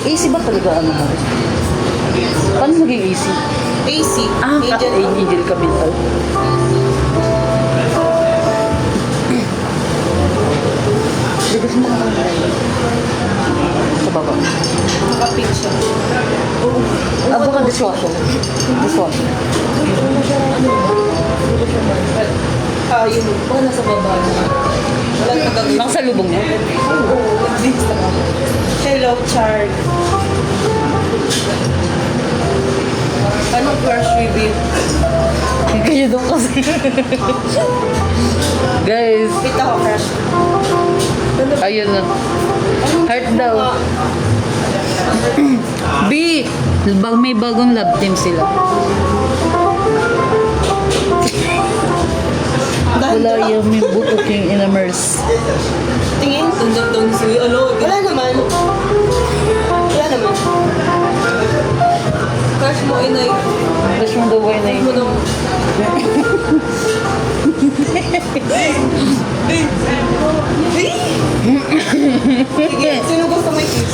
AC ba talaga ano mo? Paano maging AC? AC. Angel Capital. Di gusto mo kakain? Sa baba. Nakapit siya. Baka dishwasher. Dishwasher. Yun. Baka nasa baba na. Wala na gagawin. Nakasalubong niya? Hello, Char. Anong crush review? Kayo doon kasi. Guys, Kita ko crush. ayun na. Heart daw. B, may bagong love team sila. Wala yung may butok yung in-immerse. Tingin? Tundok daw ni Suyo. Wala naman. Wala naman. Crush mo, inay. Crush mo daw ba Mo daw. Sige, sino gusto may kiss?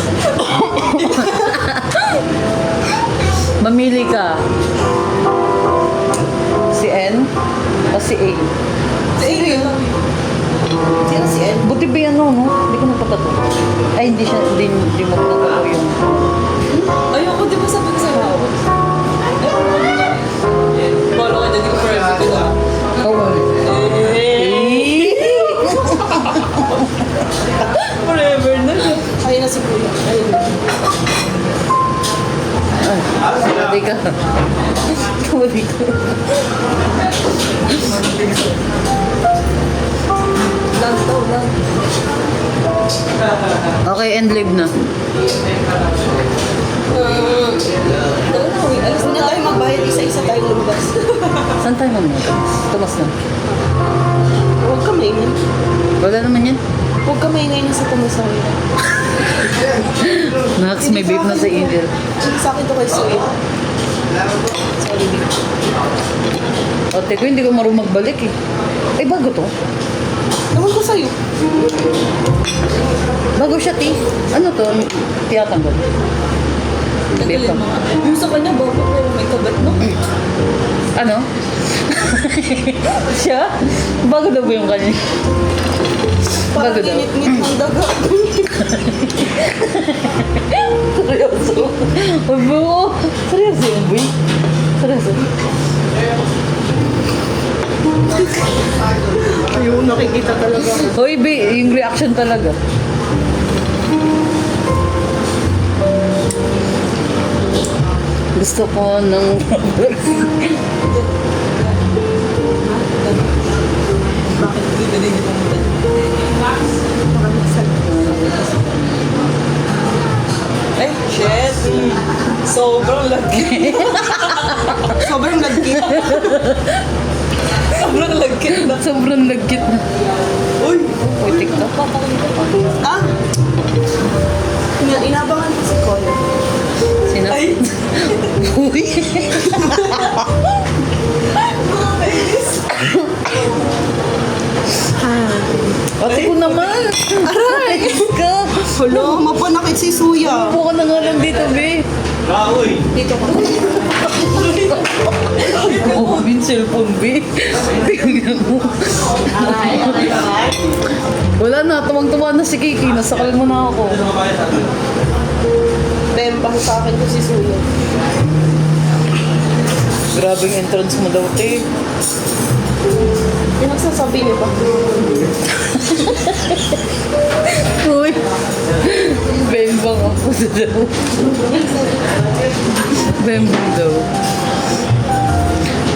Mamili ka. Si N o si A? Sino yun? Sino si Ed? Buti ba yan no? Hindi ko napatato. Ay, hindi mo napatato yung... Ayoko, di ba sabi ko sa'yo ako? Bolo ka dyan, di ko forever ko na. Oo. Forever na. Ayun na si Kuya. Ayun na. Hindi ka. Kumali ko. Lang daw, lang. Okay, end live na. Alas na tayo magbayad, isa-isa tayong lumabas. Saan tayo mamaya? Tumas na. Huwag ka maingay. Wala naman yan. Huwag ka maingay na sa tumasawi. Nax, may vape na sa Angel. Sa akin to kay Suyo. Sorry, babe. O, teko, hindi ko marunong magbalik eh. Ay, bago to. Naman ko sa'yo. Bago siya, ti. Ano to? Tiyatanggal. Vape Tagalin ka. mo. Yung sa kanya, bago pero may kabat, no? Ano? Siya? Bago daw ba yung kanya? Parang Bago daw. init-ngit ng daga. Seryoso? Abo, seryoso yun, boy? Seryoso? Ayun, nakikita talaga. Hoy, B, yung reaction talaga. Gusto ko ng... Bakit hindi din ito mo? Ay, shit. Sobrang lagkit. Sobrang lagkit. Sobrang lagkit na. Sobrang lagkit na. Uy! Uy, TikTok pa. Ah! Inabangan ko si Cole. Sino? Ay! Uy! Ate ko naman! Aray! Ka! Hala, mapanakit si Suya. Upo ka na nga lang dito, be. Dito ko. Oo, yung cellphone, be. Tingnan mo. Wala na, tuwang-tuwa na si Kiki. Nasakal mo na ako. Bembang sa akin ko si Suya. Grabe yung entrance mo daw, te. Yung nagsasabi niyo ba? Uy! Bembang ako daw. Bembang daw.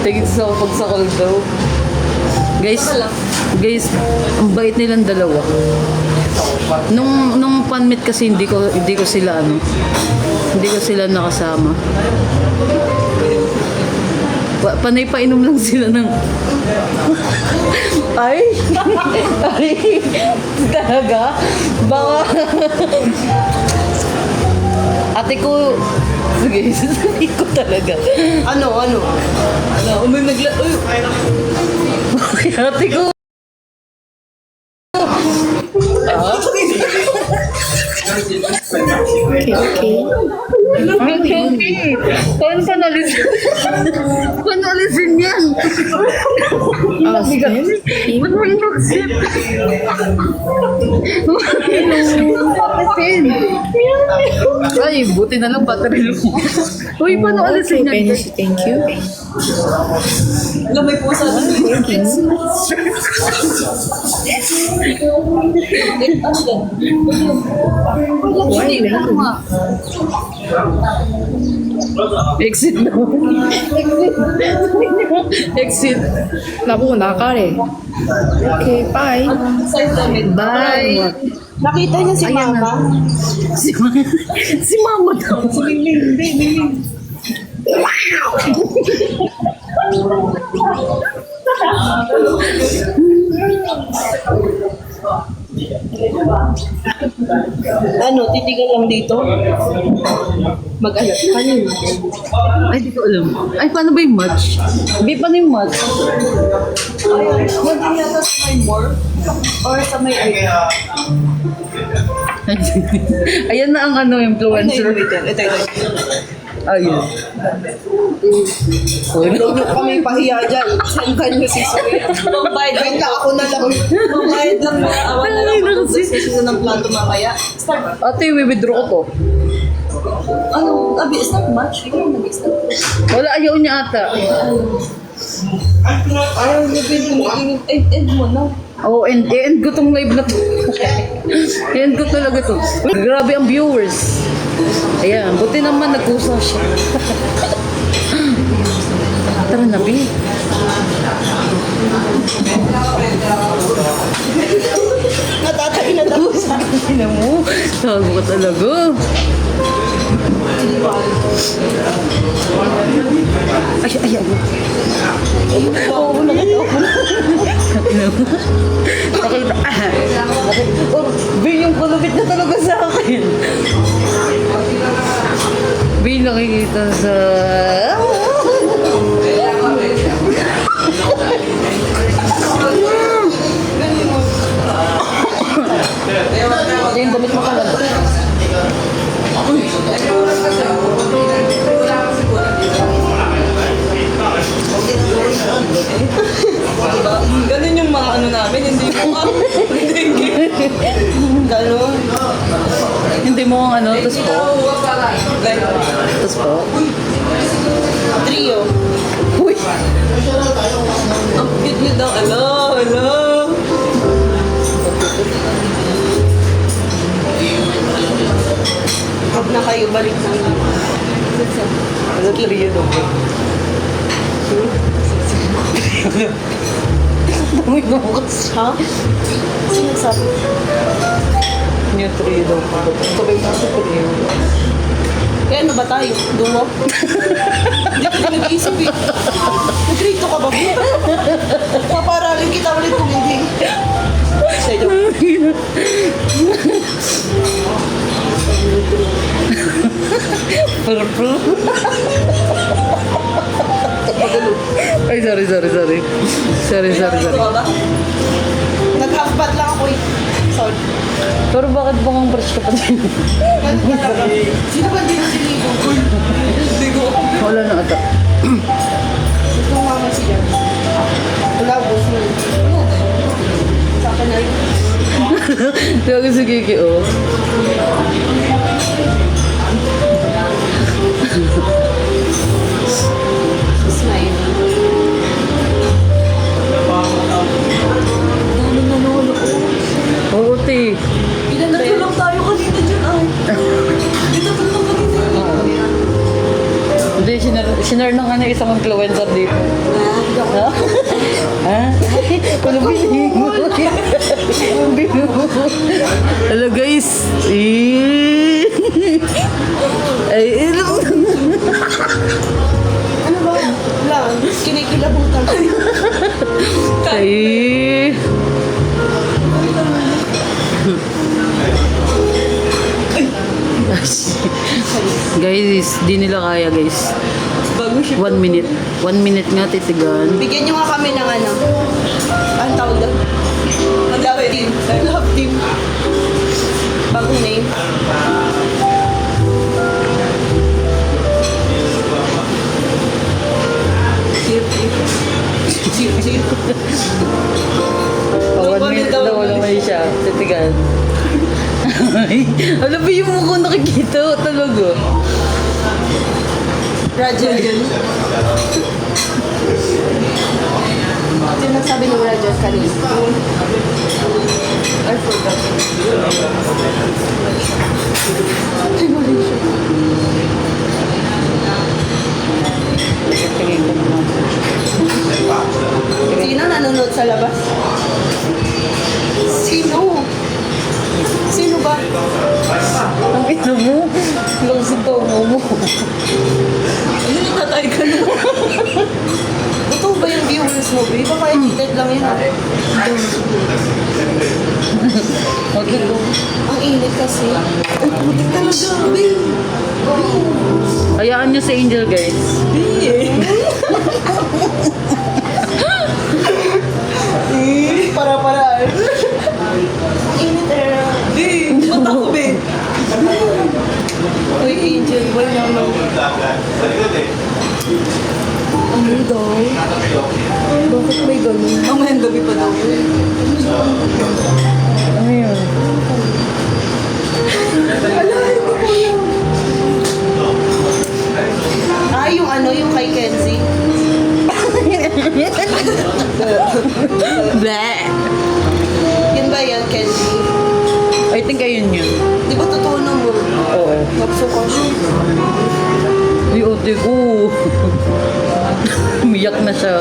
Tingin sa pagsakal daw. Guys, ang bait nilang dalawa. Nung pan-meet kasi hindi ko sila hindi ko sila nakasama. Panay painom lang sila ng ay talaga baka ate ko sige sasabihin ko talaga Ano? May nagla... Uy! ate ko Okay. Okay. Paano pa nalisin? Paano alisin yan? Austin? Ba't mo inusip? Ay, buti na lang battery low. Uy, paano alisin yan? Penny, thank you. Alam, may pusa doon. Why? Exit na. Exit. Naku, nakare. Okay, bye. Size damit. Bye. Nakita niya si Ayan Mama. Si Mama daw. Ano, titigan lang dito? Mag-alap. Kanina. Ay, di ko alam. Ay, paano ba yung match? Hindi, paano yung match? Hindi yata sa may more or sa may Ayan na ang ano, influencer. Ito. Ayun. Huwag niyo kami pahiya dyan. Sendan niyo si Soy. Pambayad Wait lang, ako na lang. Pambayad lang na awan na lang Ay, ako naku, sa susunod ng plato mamaya. Start. Ate, withdraw ko to. Ano? Abi, start match? Ikaw nag-start. Wala, ayaw niya ata. Ayaw niyo pinag end mo na. Oh, end ko tong live na to. End ko talaga to. Grabe ang viewers. Ayan, buti naman nagkusa siya. Tara na, Bi. Natatay na daw sa Ina mo, tago ka talaga. Ay, ay, ay. Oo, nakita ko na. Nakita. Oh, Bi, yung kulubit na talaga sa akin. Bi, nakikita sa... Yung damit mo ka Ganun yung mga ano namin, hindi mo ka. Ganun. Hindi mo ang ano, tapos po. Like, Tapos po. trio. Uy! Ang cute nyo daw. Hello. Huwag na kayo, balik na. Ano trio daw po? Dami na ako kasi. Ha? Sino nagsabi? New trio daw po. Sabay na sa trio. Kaya ano ba tayo? Dumo? Hindi ko nag-iisip eh. Nag-rito ka ba? Paparalin kita ulit kung hindi. Sa'yo. Purple. Ay, sorry. Sorry. Ito ka ba? Nag-half-bat lang ako eh. Sorry. Pero bakit bang brush ka pa din? Ganun talaga. Sino ba din siligo? Hindi ko. Wala na ata. Ito nga nga siya. Wala, boss mo. Sa akin na yun. Tawagin si Kiki, oh. Smile. Oo, te. Natulong tayo kanina dyan ay. Dito tulong kanina. Hindi, sinare ng ano isang influencer dito. Ha? Ha? Ano bilhin mo? Ano bilhin mo? Hello guys. Ay, ano? Ano ba? Lang, kinikilabutan. Ay. Guys, di nila kaya guys. Bago siya. 1 minute. 1 minute nga titigan. Bigyan nyo nga kami ng ano. Ang tawag doon? Love team. Love team. Bagong name. siya. Titigan. Ay, alam mo yung mukha nakikita talaga. Roger. Sino nagsabi ng Roger kanina? I forgot. Ay, mali siya. Tingin ko naman. Sino nanonood sa labas? Sino? Sino ba? Ang ina mo. Lang sa tomo mo. Ano natatay ka na? Ito ba yung viewers mo, babe? Baka edited lang yun. Okay. Ang init kasi. Ang putik talaga, babe. Hayaan niyo si Angel, guys. Para-para. Ang init eh. Ba't ako, babe? Uy, Angel, boy naman. Ano daw? Bakit may ganun? Mamayang gabi pa daw. Ano yun? Ah, yung ano, yung kay Kenzie. Bleh. Yun ba yan, Kenzie? I think ayun yun. Di ba totoo naman? Oo. Nagsuka siya. Uy, ote ko. Umiyak na siya.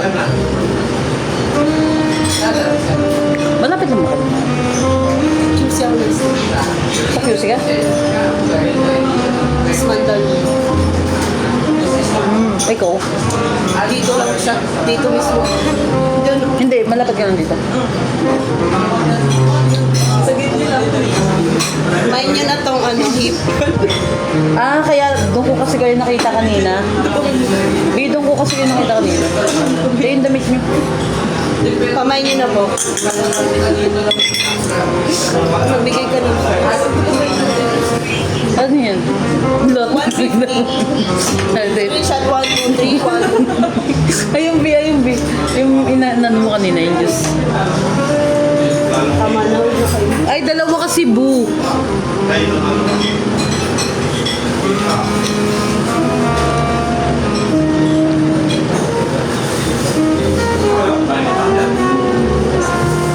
Malapit lang ako. Juicy ako nag Sa QC ka? Mandal. Ikaw? Dito lang siya. Dito mismo. Diyan. Hindi, malapit ka lang dito. Sa gitna lang. Main nyo na tong ano, hip. Ah, kaya doon ko kasi kayo nakita kanina. Doon ko kasi kayo nakita kanina. Hindi yung damit niyo. Pamain nyo na po. Magbigay ka ng Ano yan? Lot. 150. Screenshot 1, 2, 3, 1. Ayun, B. Yung inaanan mo kanina, yung juice. Tama na, huwag na kayo. Ay, dalawa kasi, Bu.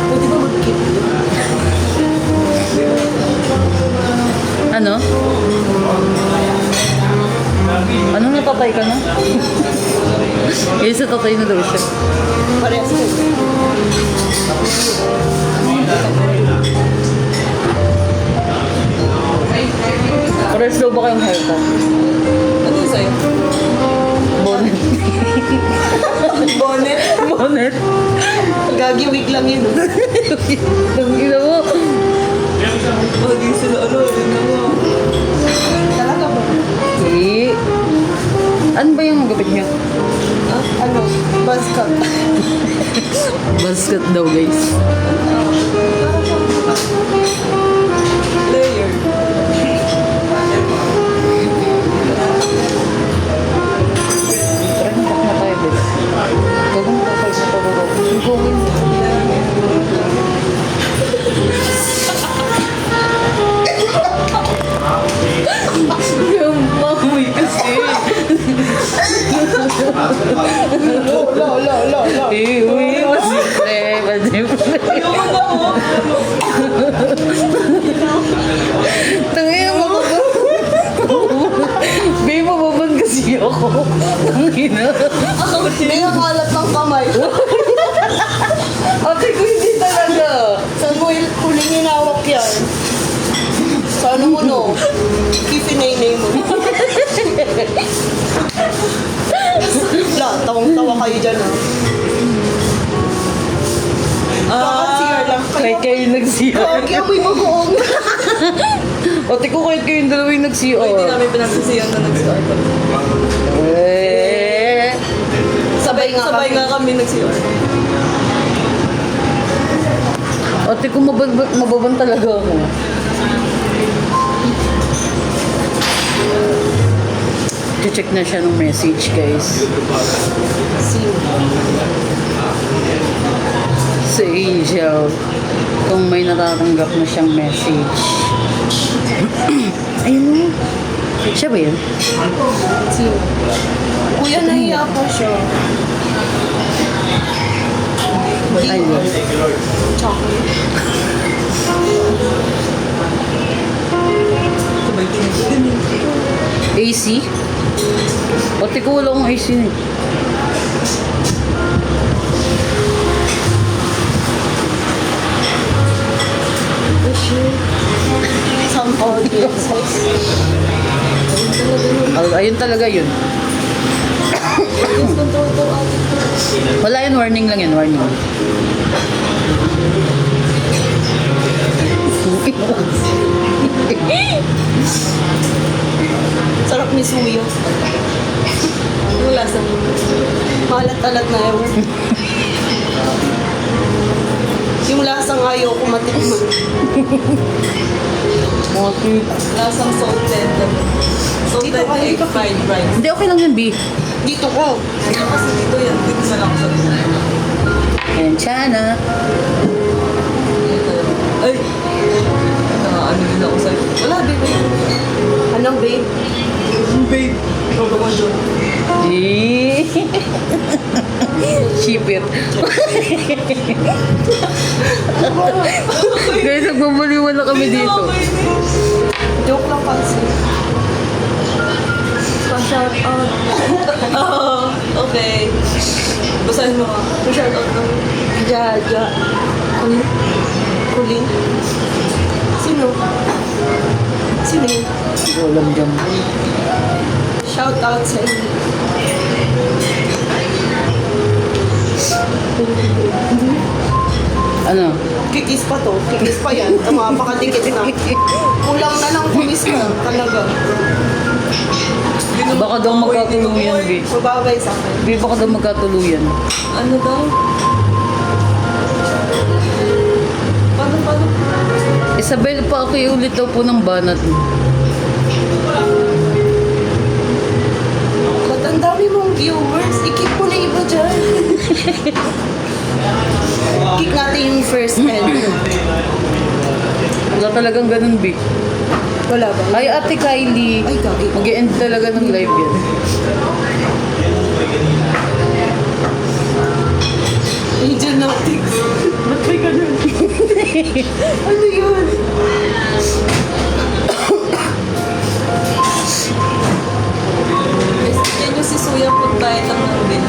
Pwede ba mag-keep? Ano? Ano natatay ka na? Yung sa tatay na daw siya. Parehas ko. Pares daw ba kayong haircut? Ano yung sa'yo? Bonnet. Bonnet. Bonnet. Gagi wig lang yun. Ang ina mo. Oh, di sila ano, talaga ba? Eh. Ano ba yung gabit niya? Ah, ano? Buzz cut. Basket daw, guys. Layer. Try na back na tayo, guys. Gagawin mo tayo sa pagbabaw. Gagawin mo. Yung mamoy kasi. Lo. Eh, uy, masipre. Ayoko na mo. Tangina mo ba? Babe, mababan kasi ako. Tangina. May nakalat ng kamay. Ate ko hindi talaga. Saan mo huling hinawak yan? Sa ano mo no? Kifinay mo. La, tawang-tawa kayo dyan Bakit CR lang Kahit kayo nag-CR. Kaya ako'y mag-uong. Ate ko kahit kayong dalawa yung nag-CR. namin pinagsisiyan na nag-start. Eh. Sabay nga kami nag-CR. Ate ko mababan talaga ako. Check na siya ng message, guys. Sino? Si Angel. kung may natatanggap na siyang message. Ayun o. Siya ba yun? Sino? Kuya, nahiya pa siya. Ayun. Chocolate. AC? Pati ko wala akong AC na. Some audiences. Ayun talaga yun. Yung control daw ate ko. Wala yun, warning lang yun, warning. Sarap ni Suyo. Wala sa malat-alat na ewan. Yung lasang ayaw ko matikman. Lasang salted. Salted Dito kayo, egg dito. fried rice. Hindi, okay lang yun, B. Dito ko. Dito kasi dito yan. Dito na lang sa And Chana. dito. Ay! Ano din ako sa'yo. Wala, babe. Anong babe? Babe! Ikaw naman dyan. Ship it. Guys, nagbabaliwan na kami dito. Joke lang kasi. Pa-shout out. Oh, okay. Basahin mo ka. Pa-shout out lang. Jaja. Kuling? Kuling? Sino? Sino yun? Hindi ko alam dyan. Shout out sa inyo. Ano? Kikis pa to. Kikis pa yan. Mapakadikit na. Kulang na lang kumis ka. Talaga. Baka daw magkatuluyan, B. Mababay sa akin. B, baka daw magkatuluyan. Ano daw? Paano? Isabel, pa ako ulit daw po ng banat. Ba't ang dami mong viewers? I-keep mo na iba dyan. Kick natin yung first L. Wala talagang ganun, B. Wala ba? Ay, Ate Kylie. Ay, gagi. Mag-e-end talaga ng live yan. Angel Nautics. Ba't may ganun? Ano yun? Yan yung si Suya pag diet ang nabin.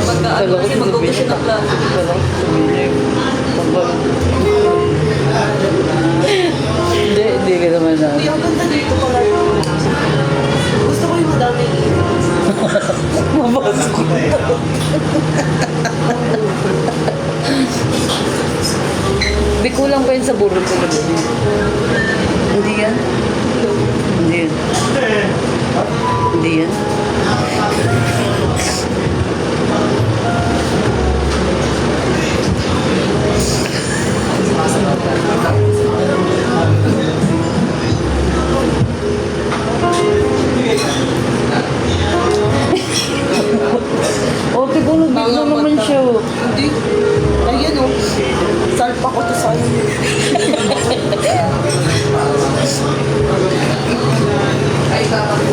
Pagka kasi mag-upo siya ng plato. Hindi ka naman na. Uy, ang ganda dito pala. Gusto ko yung madami. Mabasok. Di kulang pa yun sa burol talaga. Hindi yan? Hindi yan. Hindi yan. O, tigulog na naman siya. Hindi. Ayan o. Salpa ko to sa inyo.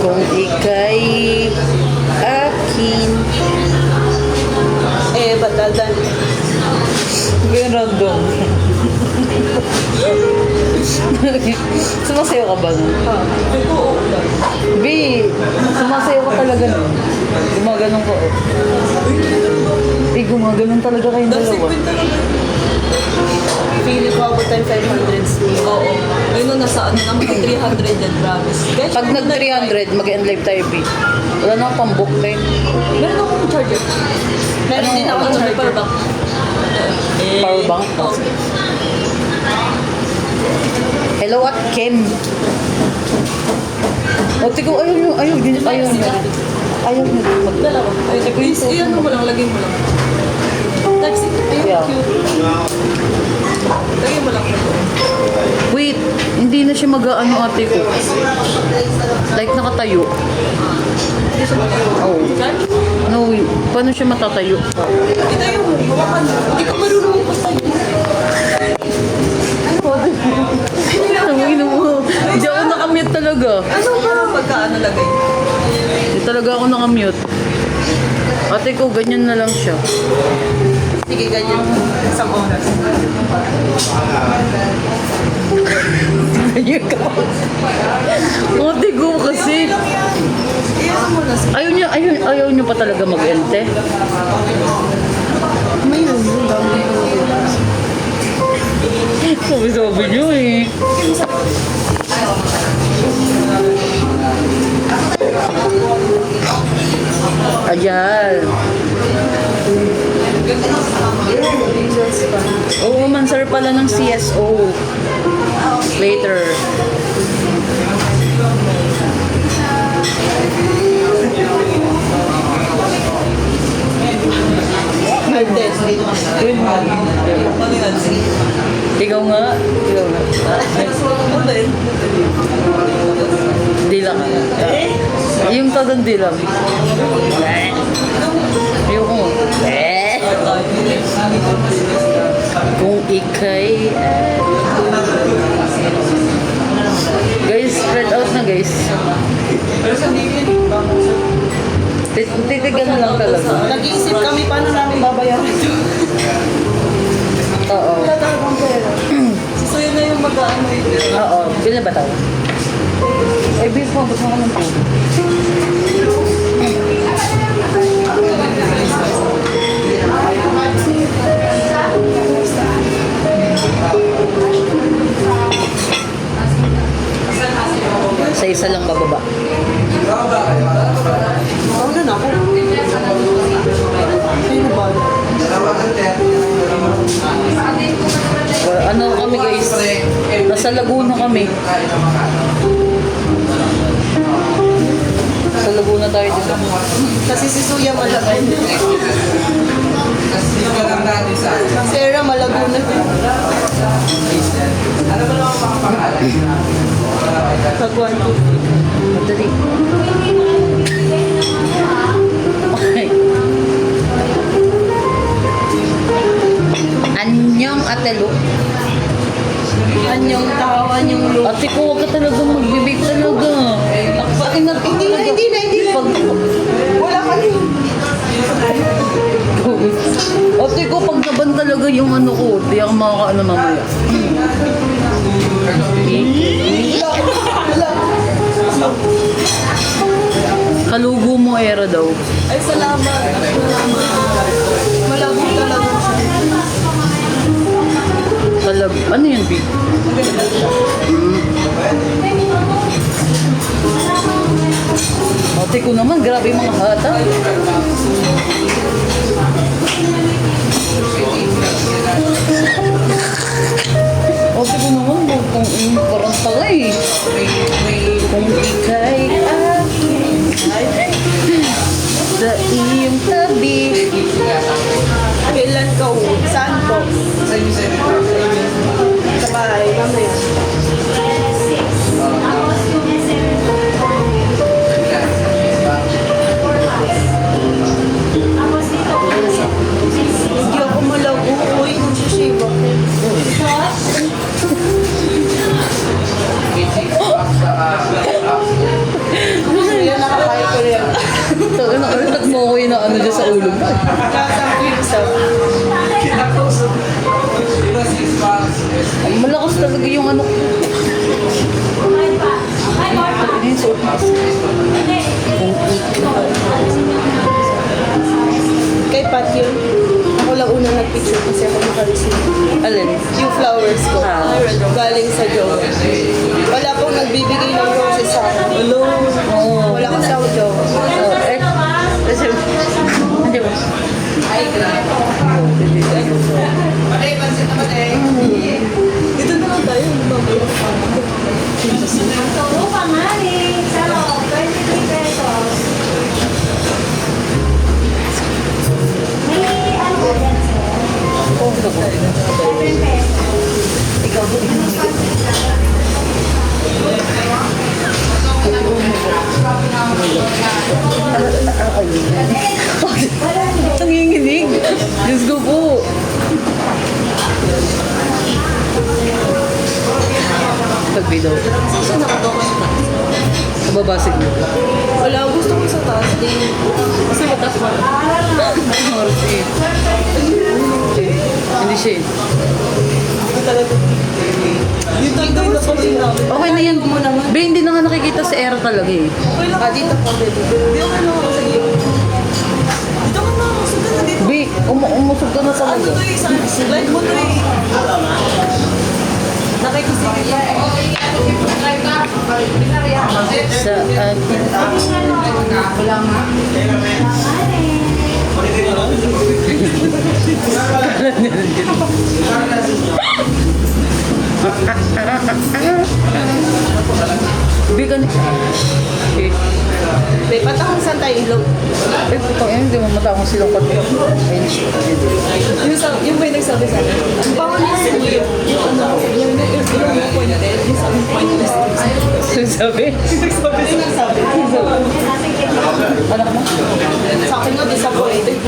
Kung ika'y akin. Eh, batadan. Ganyan random. Sumasayo ka ba nun? Ha? B, sumasayo ka talaga nun. Gumaganon ka. Gumaganon talaga kayong dalawa. Feeling ko abot tayo 500 sleep. Oo. Ayun na, nasa ano na, mga 300 yan, promise. Guys, Pag nag 300, mag-end live tayo, B. Wala na akong pang-book tayo. Meron akong charger. Meron din ako Ano, may charger. power bank. Power bank? Oo. Hello at Kim. O, tigo, ayaw nyo. Ayaw nyo. Ayaw nyo. Ayaw nyo. Dalawa. Ayun, please, iyan mo lang, lagay mo lang. Text it. Ayun, Yeah. cute. Lagay mo lang. Wait, hindi na siya mag-ano ate ko. Like nakatayo. Hindi siya mag-ayun. Oh. Charge? No, paano siya matatayo? Ito yung hawakan. Hindi ko marunong ko sa'yo. talaga. Ano ba? Pagka ano lagay? Hindi talaga ako nakamute. Ate ko, ganyan na lang siya. Sige, ganyan. Isang oras. Ganyan ka. Ate ko kasi. Iyan mo na. Ayaw niyo pa talaga mag-ente. May yun, yung dami ko. Sabi niyo eh. Ayan. Oo, mansar pala ng CSO. Later. Martes. Ano yan? Ikaw nga. Ikaw nga. Ano ba yun? Dila ka. Yung tadang dilam. Yung ko. Kung ikay. Guys, spread out na guys. Titigan na lang talaga. Nag-iisip kami paano namin babayaran ito. Oo. Wala talagang pera. So yun na yung mag-ano yun. Oo. Bilan ba tayo? Eh, beef mo. Ba't mo ka ng tubig? Sa isa lang bababa. Wala na ako. Sino ba? Well, ano kami guys? Nasa Laguna kami. Sa Laguna tayo dito. Kasi si Suya malagay. Sarah Malaguna din. Pagwan ko. Madali. Okay. Anyong atelo. Anyong tao, anyong lupa. Ate ko, huwag ka talagang magbibig talaga. Akin na Hindi na. Wala ka rin. Ate ko, pag naban talaga yung ano ko, di ako makakaano mamaya. Kalugo mo era daw. Ay, salamat. Malabo talaga siya. Ano yan, B? Ate ko naman, grabe yung mga hata. Ate ko naman, kung parang tanga eh. Kung ika'y akin, sa iyong tabi. Kailan ka uwi? Saan po? Sa bahay. Mamaya. Hindi ako malago. Uy, nagsishave ako. Kaya nakakain ko rin. Tayo na, ulit mo ako yung ano dyan sa ulo mo. Kasampo yung isa. Ang malakas talaga yung ano. Yung suot mask. Kay Pat yun. Ako lang unang nag-picture kasi ako naka-receive. Alin? Yung flowers ko. Ah. Galing sa Jowa. Wala akong nagbibigay ng roses sa akin. Oo. Wala akong sa Jowa. Kasi, hindi ba? Dito na lang tayo. Mamaya. Turo pa nga eh. Sa loob, 23 pesos. May ano ba yan, sir? Oo, ito po. 7 pesos. Ikaw po. Nanginginig. Diyos ko po. Pag-video. Saan ako? Nababasig mo. Wala, gusto ko sa taas din. Kasi mataas mo. Anong oras eh? Hindi siya eh. Talaga. Yung tayo na pati namin. Okay na yan. Be, hindi na nga nakikita sa era talaga eh. Okay lang. Dito pa, baby. Hindi, okay lang ako sa iyo. Dito ka na ako. Sundan na dito. Be, umusog ka na Ano talaga. to eh? Slide mo to eh. Nakikisigil yan. Sa atin. Be, kan... Shit. May patang saan tayo ilog. Eh, putang ina, hindi mo matapang silang pati. Ayun siya. Yung may nagsabi sa akin. Ang bawal niya sa iyo. Yung ano, yung pointed. Yung sabi pointless. Sabi? Nagsabi. Anak mo? Sa akin nga, disappointed.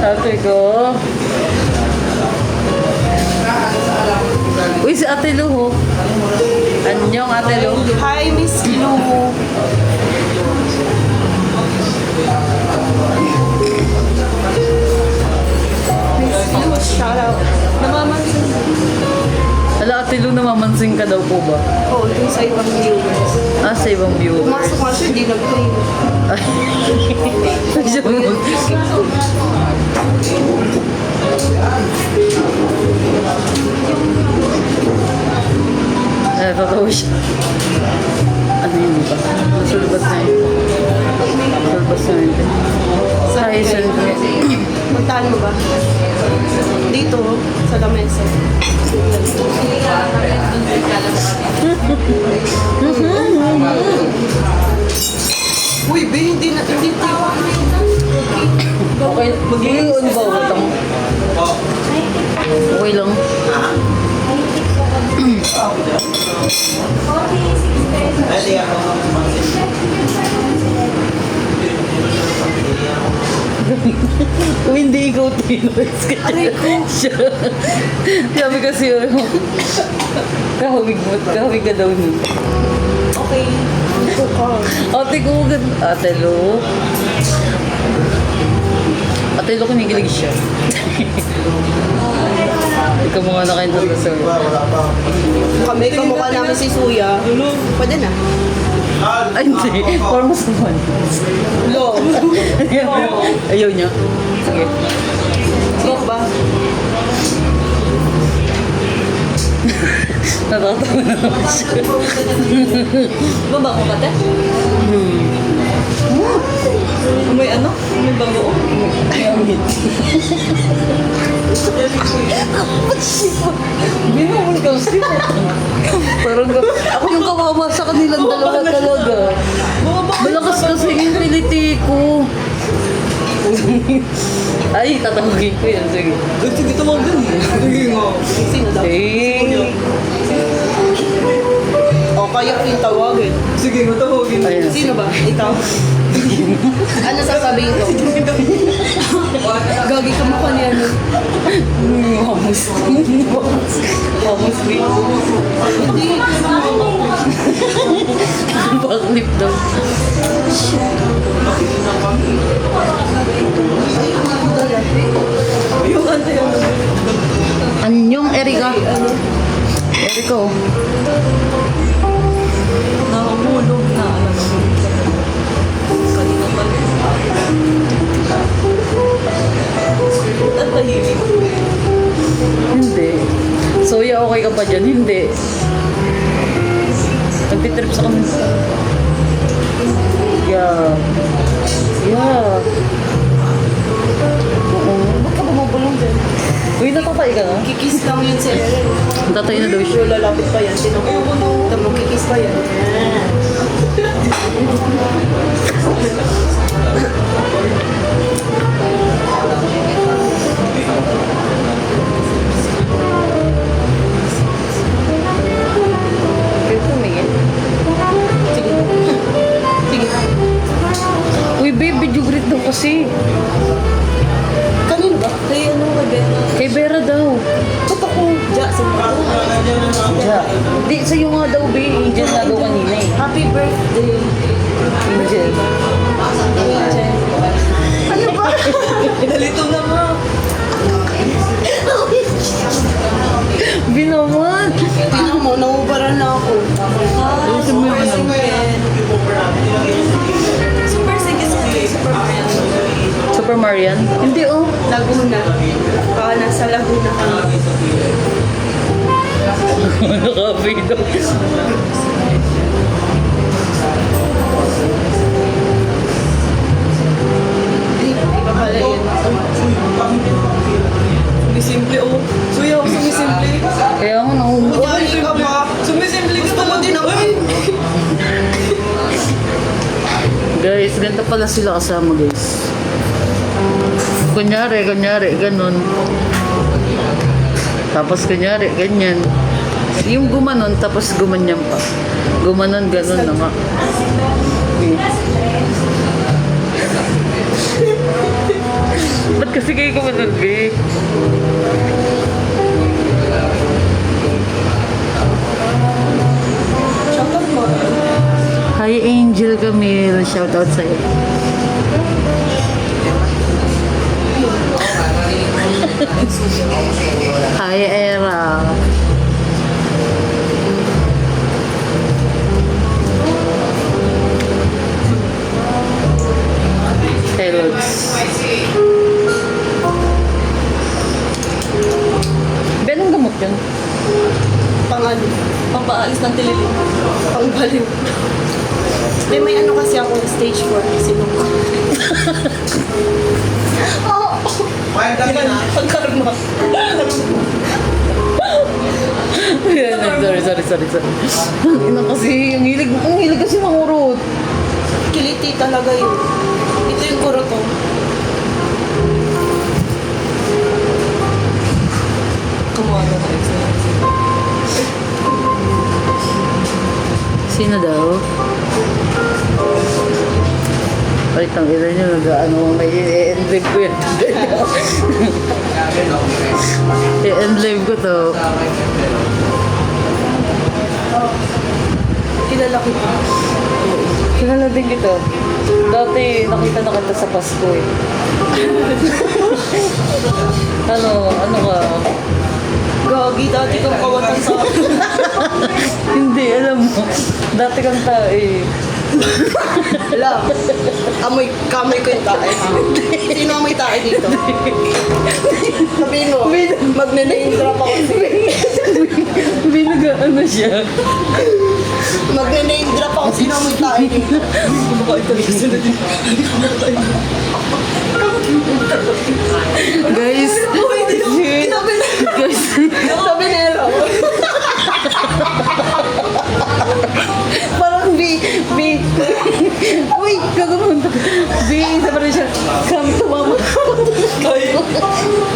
Ate ko. Uy, si Ate Lu ho. Anyong Ate Lu. Hi, Miss Lou. Miss Lou, shout out. Namamansin. Ala, Ate Lu, namamansin ka daw po ba? Oo, dun sa ibang viewers. Ah, sa ibang view. Pumasok nga siya, hindi nag-clean. Ay. Siya mo. Totoo siya. Ano yun ba? Nasulbas na yun. Nasulbas na yun. Sa Hazel. Puntahan mo ba? Dito, sa lamesa. Uy, be, hindi na, hindi tayo. Okay, mag-i-on ba? Watang. Okay lang. 46 pesos. Kung hindi ikaw tinulis ka siya. Sabi kasi kahawig mo, kahawig ka daw nun. Okay. Ito ka. Ate ko, Ate Lu. Ate Lu, kinikilig siya. Ikaw mo nga nakaintod na sir. Kami, kamukha namin si Suya. Pwede na. Ay, hindi. Almost naman. Lo. Ayaw niya. Sige. Sino ba? Natatawa na naman siya. Baba ko ba, te? May ano? May bago? Binumul ka siya. Parang ako yung kawawa sa kanilang dalawa talaga. Malakas kasi yung piliti ko. Ay, tatawagin ko yan. Sige. Sige, tawagan eh. Sige nga. Sino daw? Hey. O, kaya ko yung tawagin. Sige nga, tawagin. Ayan. Sino ba? Ikaw? Ano sasabihin ko? Gagi ka mukha niya. No? Vamos. Vamos, wait. Hindi. Baklip daw. Yung ano yun. Anyong Erika. Erika, oh. Nakahulog na. Alam mo. Kanina pa. At tahimik. Hindi. Soya, okay ka pa dyan? Hindi. Nagtitrip sa kami. Yeah. Yeah. Oo. Ba't ka bumabulong dyan? Uy, natatay ka na? Kikis lang yun si Eren. Natatay na daw siya. Yung lalapit pa yan. Tamo, kikis pa yan. Pwede tumingin. Sige. Sige. Uy, babe, Angel. Ano ba? Nalito na mo. Binaman. Tingnan mo, naubaran na ako. Ayusin mo yung ano. Super sige Super Marian. Super Marian? Hindi oh. Laguna. Nasa Laguna kami. Nakabido. Iba pala yun. Sumisimple oh. Suya ako sumisimple. Kaya nga nakuha. Kunyari ka ba? Sumisimple Gusto mo din ako. Guys, ganito pala sila kasama guys. Kunyari, ganun. Tapos kunyari, ganyan. Yung gumanon, tapos gumanyan pa. Gumanon, ganun na nga. Okay. Ba't kasi kayo gumanon, B? Shoutout mo. Hi Angel Camille, shoutout sa'yo. Hi Era. Hey Lods. Anong gamot yun? Pangano. Pampaalis ng tililing. Pangbaliw. Hindi, may ano kasi ako stage 4 kasi nung... Pagkarma. Sorry. Ina kasi, ang hilig kasi mangurot. Kiliti talaga yun. Ito yung kuro to. Kumuha na ng excellence. Sino daw? Ay, tang ina niyo, nag-ano, may i-end live ko yan. I-end live ko to. Kilala ko pa. Kilala din kita. Dati, nakita na kita sa Pasko eh. Ano ka? Gagi, dati kang kawatan sa akin. Hindi, alam mo. Dati kang tae. Wala. Kamay ko yung tae. Sino ang may tae dito? Sabihin mo, magne-name drop ako. Binagaan na siya. Magne-name drop ako. Sino ang may tae dito? Guys, guys, Sabi nero. parang uy, gagawin sabi rin siya, come to mama.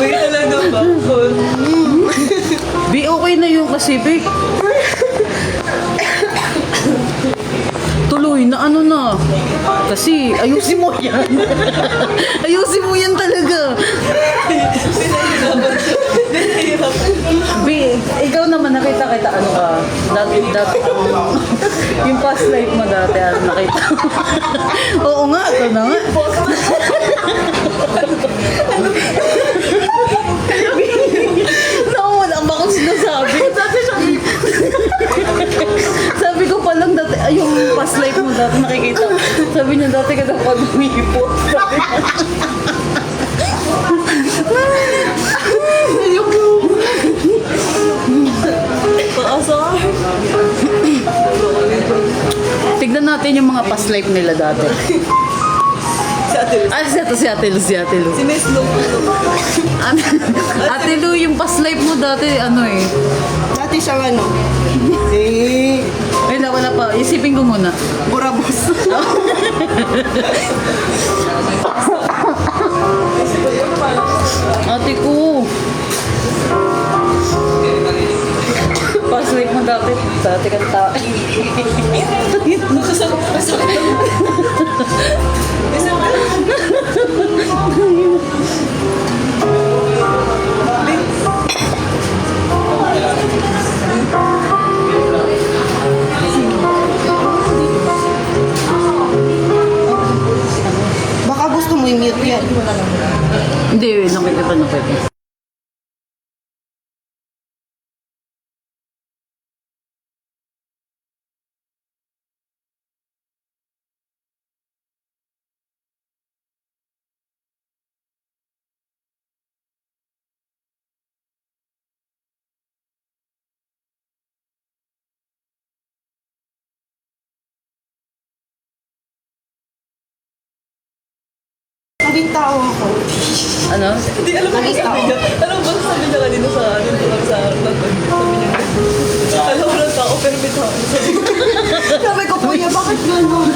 Wait talaga ba? Okay na yung Pacific. Tuloy na ano na. Kasi ayusin mo yan. Ayusin mo yan talaga. Ikaw naman nakita ano ka? Dati yung past life mo dati ano nakita. Oo nga, ito na nga. Nawala ba akong sinasabi? Sabi ko pa lang dati, ay, yung past life mo dati nakikita. Sabi niya dati ka daw pag-umipot. Sabi niya. Paasa. Tignan natin yung mga past life nila dati. Si Ate Luz. Si Ate Lu. Si Miss Lu. Ate Lu, yung past life mo dati, ano eh. Dati siyang ano? Wala pa. Isipin ko muna. Burabos. Ate ko. Past life mo dati kang tae. Hindi, nakikita na pwede. Naging tao ako. Ano? Hindi, alam mo ba sabi niya? Alam mo ba sabi niya kanina sa akin? Sa nagpag sabi niya. Alam mo ng tao, pero may tao. Sabi ko po niya, bakit gano'n?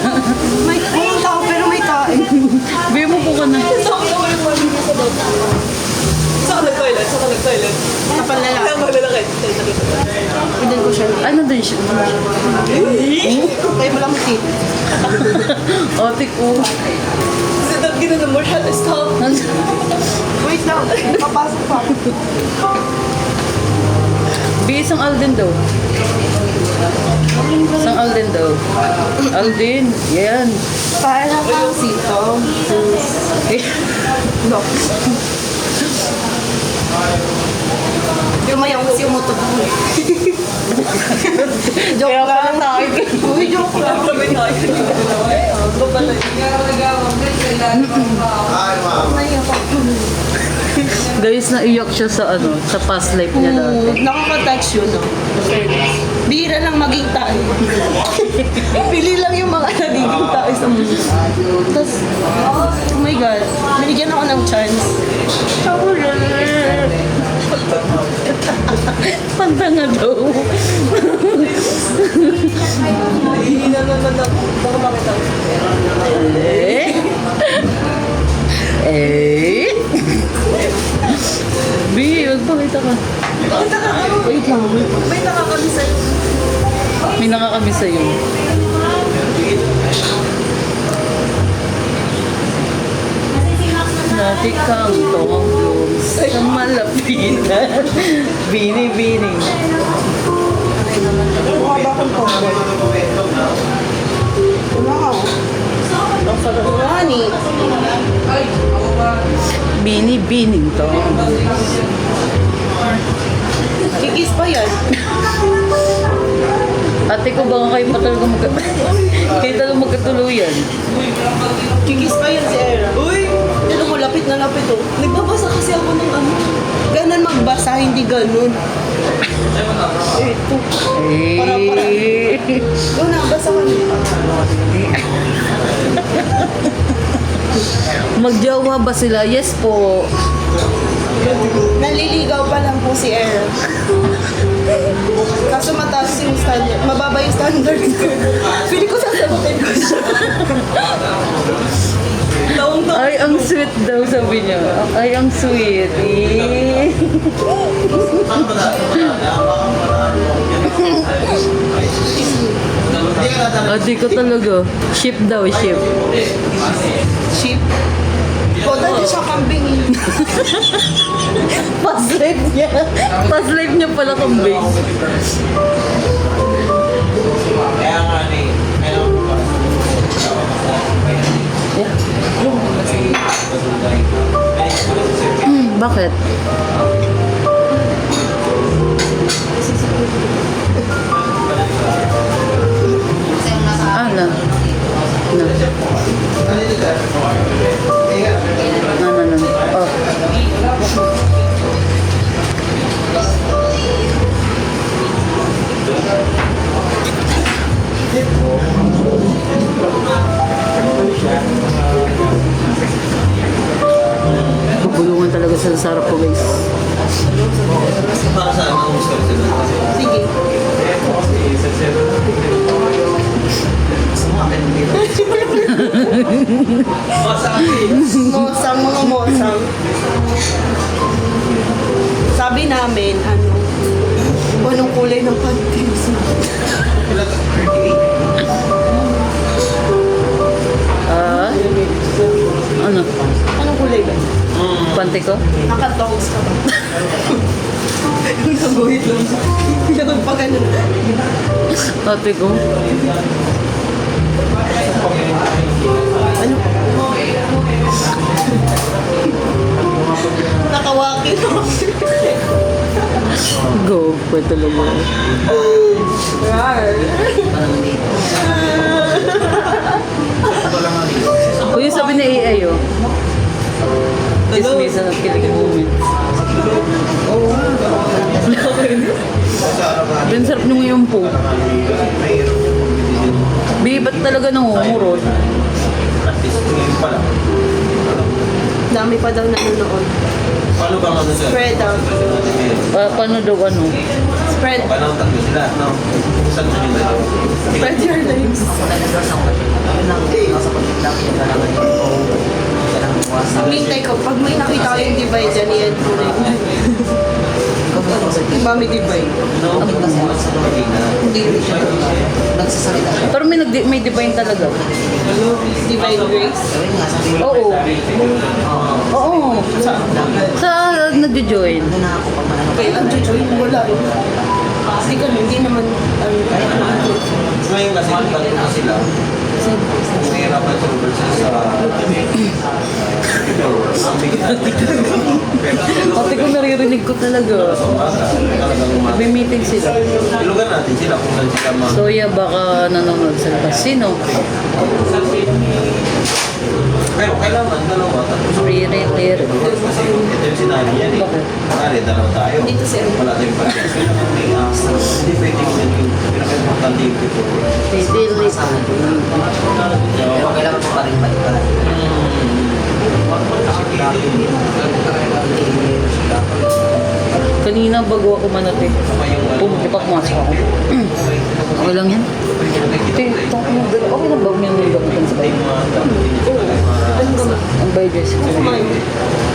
May tao pero may kain. Bigyan mo po ka na. Sabi ko yung mali niya sa dog. Saka nag-toilet, saka nag-toilet. Kapal na lang. Kaya maglalaki. Pinan ko siya. Ano din siya? Kaya mo lang tit. Otik ko. Kasi dog gina more shot is stop. Wait lang, papasok pa. Bi, isang Alden daw. Isang Alden daw. Alden, yan. Para kang sito. No. Yung mayang kasi umutot ko. Joke Kaya pala lang. tayo. Uy, joke lang. Sabi tayo. Babalik. Guys, naiyak siya sa ano, sa past life niya dati. Nakaka-touch yun, no? Bihira lang maging tayo. Pili lang yung mga nagiging tayo sa mundo. Tapos, oh my God, binigyan ako ng chance. Panta nga daw. Hindi na naman ako. Baka makita. Eh? Eh? Bi, magpakita ka. Wait lang, wait. May nakakami sa'yo. May nakakami sa'yo. Natikang tong blooms sa malapitan. Bini-bini. Mukha ba akong tomboy? Wow. Ang sarap nga ni. Bini-bining to. Kikis pa yan. Ate ko baka kayo pa talaga kayo talaga magkatuluyan. Kikis pa yan si Era. Uy! Ano mo, lapit na lapit oh. Nagbabasa kasi ako ng ano. Ganon magbasa, hindi ganon. Ito. Eh. Ikaw na, basa ka na. Magjowa ba sila? Yes po. Naliligaw pa lang po si Era. Kaso mataas yung standard. Mababa yung standard ko. Pili ko sasagutin ko siya. Taong-taong. Ay, ang sweet daw sabi niya. Ay, ang sweet. Eh. Ate ko talaga. Ship daw, ship. Sheep. O, dati siya kambing eh. Past life niya. Past life niya pala kambing. Kaya nga ni, kailangan ko pa. Bakit? Ah, na. Na. Oh. Bulungan talaga sa sarap ko, guys. Para sa mga gusto ko sila. Sige. Sa mga akin dito. Mosang, mga mosang. Sabi namin, anong kulay ng panties? Ah? Ano? Anong kulay ba? Pante ko? Nakatongs ka ba? Yung naguhit lang siya. Yung pa ganun. Ate ko? Ano? Nakawaki na. Go pa talaga. Uy, sabi na AI, oh. Dismiss ang kilig moment. Ben, sarap nyo ngayon po. Bibat talaga ng umurot. At least ngayon pa lang. Dami pa daw nanonood. Paano ba ano sir? Spread out. Paano daw ano? Spread. Paano ang tatlo sila? No? Saan mo nila? Spread your legs. Hintay ko, pag may nakita ko yung divide dyan, yan po rin. Yung mami divide. Pero may divine talaga. Divine grace. Oo. Oo. Sa nagjo-join. Kaya ang jojoy, wala eh. Kasi kami, hindi naman, Ngayon kasi kung tatlo na sila, nahihirapan sa Robert sa Pati ko naririnig ko talaga. May meeting sila. Ilugan natin sila kung saan sila ma... Soya baka nanonood sa labas. Sino? Pero kailangan dalawa, tatlo. Re-re-re. Kasi ito yung sinabi niya eh. Bakit? Kunwari, dalawa tayo. Dito si Eric. Wala tayong pag-guess. Kailangan may hindi pwede mo yan yung pinaka-importante yung people. Kailangan mo pa rin balikan. Kanina bago ako manati. Pumipagmasok ako. Okay lang yan? Okay lang ba yung gamitin sa bayan? Ang bayan guys.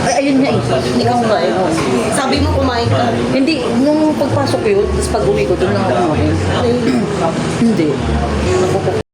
Ay, ayun nga eh. Ikaw nga eh. Oo. sabi mo kumain ka. Hindi, nung pagpasok ko yun, tapos pag uwi ko, doon lang ako kumain. Hindi. Nakukup